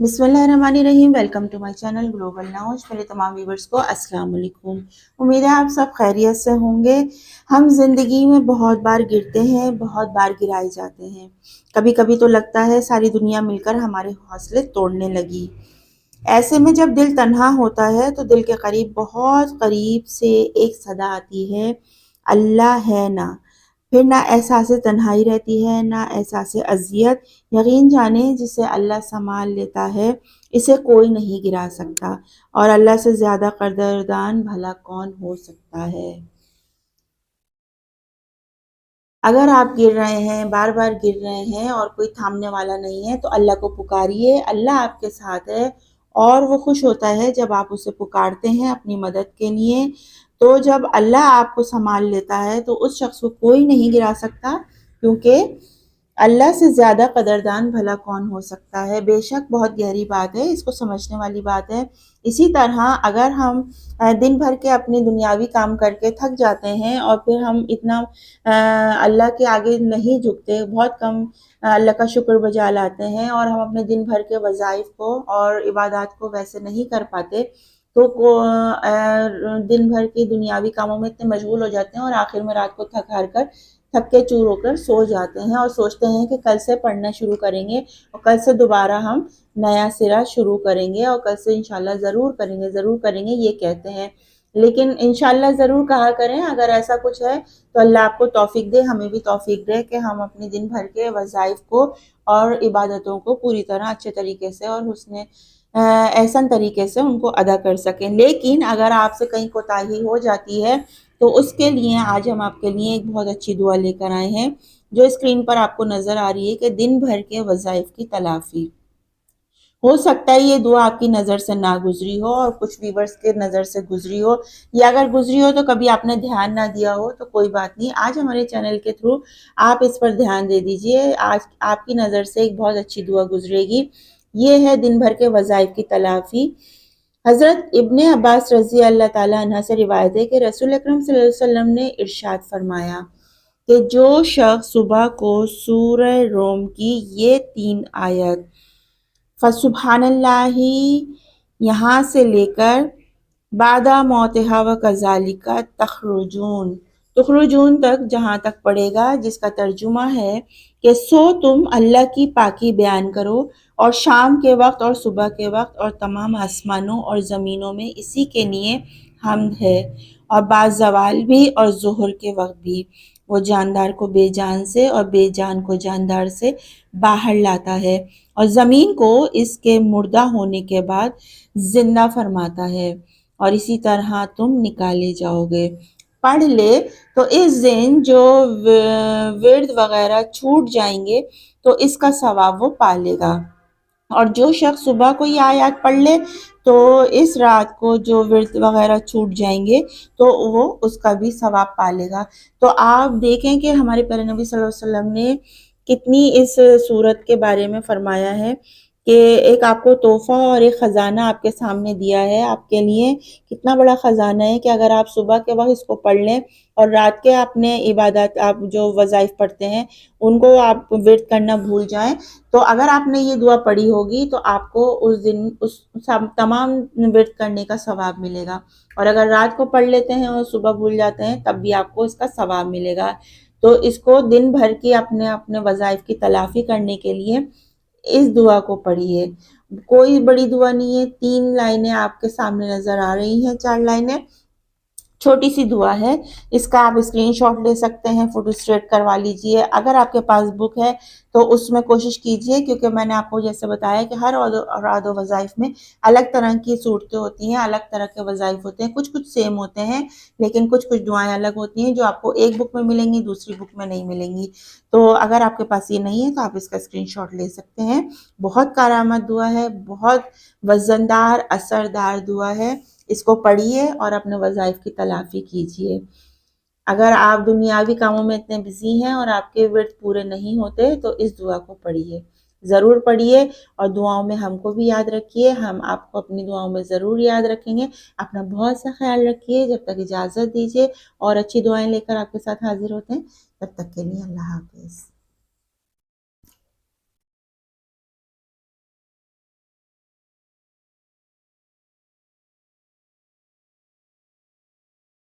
बिस्मिल्लाहिर्रहमानिर्रहीम। Welcome to my channel Global Knowledge. मेरे तमाम व्यूवर्स को अस्सलाम वालेकुम। उम्मीद है आप सब खैरियत से होंगे। हम जिंदगी में बहुत बार गिरते हैं, बहुत बार गिराए जाते हैं। कभी कभी तो लगता है सारी दुनिया मिलकर हमारे हौसले तोड़ने लगी। ऐसे में जब दिल तन्हा होता है तो दिल के करीब, बहुत करीब से एक सदा आती है, अल्लाह है ना। फिर ना एहसास तन्हाई रहती है, ना एहसास अज़ियत। यकीन जाने जिसे अल्लाह संभाल लेता है, इसे कोई नहीं गिरा सकता। और अल्लाह से ज़्यादा कदरदान भला कौन हो सकता है। अगर आप गिर रहे हैं, बार बार गिर रहे हैं और कोई थामने वाला नहीं है, तो अल्लाह को पुकारिए। अल्लाह आपके साथ है और वो खुश होता है जब आप उसे पुकारते हैं अपनी मदद के लिए। तो जब अल्लाह आपको संभाल लेता है तो उस शख्स को कोई नहीं गिरा सकता, क्योंकि अल्लाह से ज़्यादा कदरदान भला कौन हो सकता है। बेशक बहुत गहरी बात है, इसको समझने वाली बात है। इसी तरह अगर हम दिन भर के अपने दुनियावी काम करके थक जाते हैं और फिर हम इतना अल्लाह के आगे नहीं झुकते, बहुत कम अल्लाह का शुक्र बजा लाते हैं और हम अपने दिन भर के वज़ाइफ को और इबादत को वैसे नहीं कर पाते, तो दिन भर के दुनियावी कामों में इतने मशगूल हो जाते हैं और आखिर में रात को थक के चूर होकर सो जाते हैं और सोचते हैं कि कल से पढ़ना शुरू करेंगे और कल से दोबारा हम नया सिरा शुरू करेंगे और कल से इंशाल्लाह ज़रूर करेंगे ये कहते हैं। लेकिन इंशाल्लाह ज़रूर कहा करें। अगर ऐसा कुछ है तो अल्लाह आपको तौफीक दे, हमें भी तौफीक दे कि हम अपने दिन भर के वज़ाइफ को और इबादतों को पूरी तरह अच्छे तरीके से और हुस्न एहसन तरीके से उनको अदा कर सकें। लेकिन अगर आपसे कहीं कोताही हो जाती है तो उसके लिए आज हम आपके लिए एक बहुत अच्छी दुआ लेकर आए हैं, जो स्क्रीन पर आपको नज़र आ रही है, कि दिन भर के वज़ाइफ की तलाफ़ी। हो सकता है ये दुआ आपकी नज़र से ना गुजरी हो और कुछ व्यूवर्स के नज़र से गुजरी हो, या अगर गुजरी हो तो कभी आपने ध्यान ना दिया हो, तो कोई बात नहीं। आज हमारे चैनल के थ्रू आप इस पर ध्यान दे दीजिए। आज आपकी नज़र से एक बहुत अच्छी दुआ गुजरेगी। ये है दिन भर के वज़ाइफ की तलाफ़ी। हज़रत इब्ने अब्बास रज़ी अल्लाह ताला अन्हा से रिवायत है कि रसूल अकरम सल्लल्लाहु अलैहि वसल्लम ने इरशाद फरमाया कि जो शख्स सुबह को सूरह रोम की ये 3 आयत फसुब्हानल्लाहि यहाँ से लेकर बादा मौतिहा व कज़ालिका तखरुजून तक जहाँ तक पड़ेगा, जिसका तर्जुमा है कि सो तुम अल्लाह की पाकी बयान करो और शाम के वक्त और सुबह के वक्त और तमाम आसमानों और ज़मीनों में इसी के लिए हम्द है, और बाज़ ज़वाल भी और ज़ुहर के वक्त भी। वो जानदार को बेजान से और बेजान को जानदार से बाहर लाता है और ज़मीन को इसके मुर्दा होने के बाद जिंदा फरमाता है, और इसी तरह तुम निकाले जाओगे। पढ़ ले तो इस दिन जो विर्द वगैरह छूट जाएंगे तो इसका सवाब वो पा लेगा, और जो शख्स सुबह को ये आयत पढ़ ले तो इस रात को जो विर्द वगैरह छूट जाएंगे तो वो उसका भी सवाब पा लेगा। तो आप देखें कि हमारे प्यारे नबी सल्लल्लाहु अलैहि वसल्लम ने कितनी इस सूरत के बारे में फरमाया है कि एक आपको तोहफा और एक ख़जाना आपके सामने दिया है। आपके लिए कितना बड़ा ख़जाना है कि अगर आप सुबह के वक्त इसको पढ़ लें और रात के अपने इबादत, आप जो वज़ाइफ पढ़ते हैं उनको आप विर्द करना भूल जाएं, तो अगर आपने ये दुआ पढ़ी होगी तो आपको उस दिन उस तमाम विर्द करने का सवाब मिलेगा। और अगर रात को पढ़ लेते हैं और सुबह भूल जाते हैं तब भी आपको इसका सवाब मिलेगा। तो इसको दिन भर की अपने अपने वज़ाइफ की तलाफ़ी करने के लिए इस दुआ को पढ़िए। कोई बड़ी दुआ नहीं है, 3 लाइनें आपके सामने नज़र आ रही हैं, 4 लाइनें, छोटी सी दुआ है। इसका आप स्क्रीनशॉट ले सकते हैं, फोटो स्टेट करवा लीजिए। अगर आपके पास बुक है तो उसमें कोशिश कीजिए, क्योंकि मैंने आपको जैसे बताया कि हर औराद व वज़ाइफ में अलग तरह की सूरतें होती हैं, अलग तरह के वज़ाइफ होते हैं। कुछ कुछ सेम होते हैं लेकिन कुछ कुछ दुआएं अलग होती हैं, जो आपको एक बुक में मिलेंगी दूसरी बुक में नहीं मिलेंगी। तो अगर आपके पास ये नहीं है तो आप इसका स्क्रीनशॉट ले सकते हैं। बहुत कारामद दुआ है, बहुत वज़नदार असरदार दुआ है। इसको पढ़िए और अपने वज़ाइफ की तलाफ़ी कीजिए। अगर आप दुनियावी कामों में इतने बिज़ी हैं और आपके विर्द पूरे नहीं होते तो इस दुआ को पढ़िए, ज़रूर पढ़िए, और दुआओं में हमको भी याद रखिए। हम आपको अपनी दुआओं में ज़रूर याद रखेंगे। अपना बहुत सा ख्याल रखिए। जब तक इजाज़त दीजिए, और अच्छी दुआएं लेकर आपके साथ हाजिर होते हैं। तब तक के लिए अल्लाह हाफ़िज़।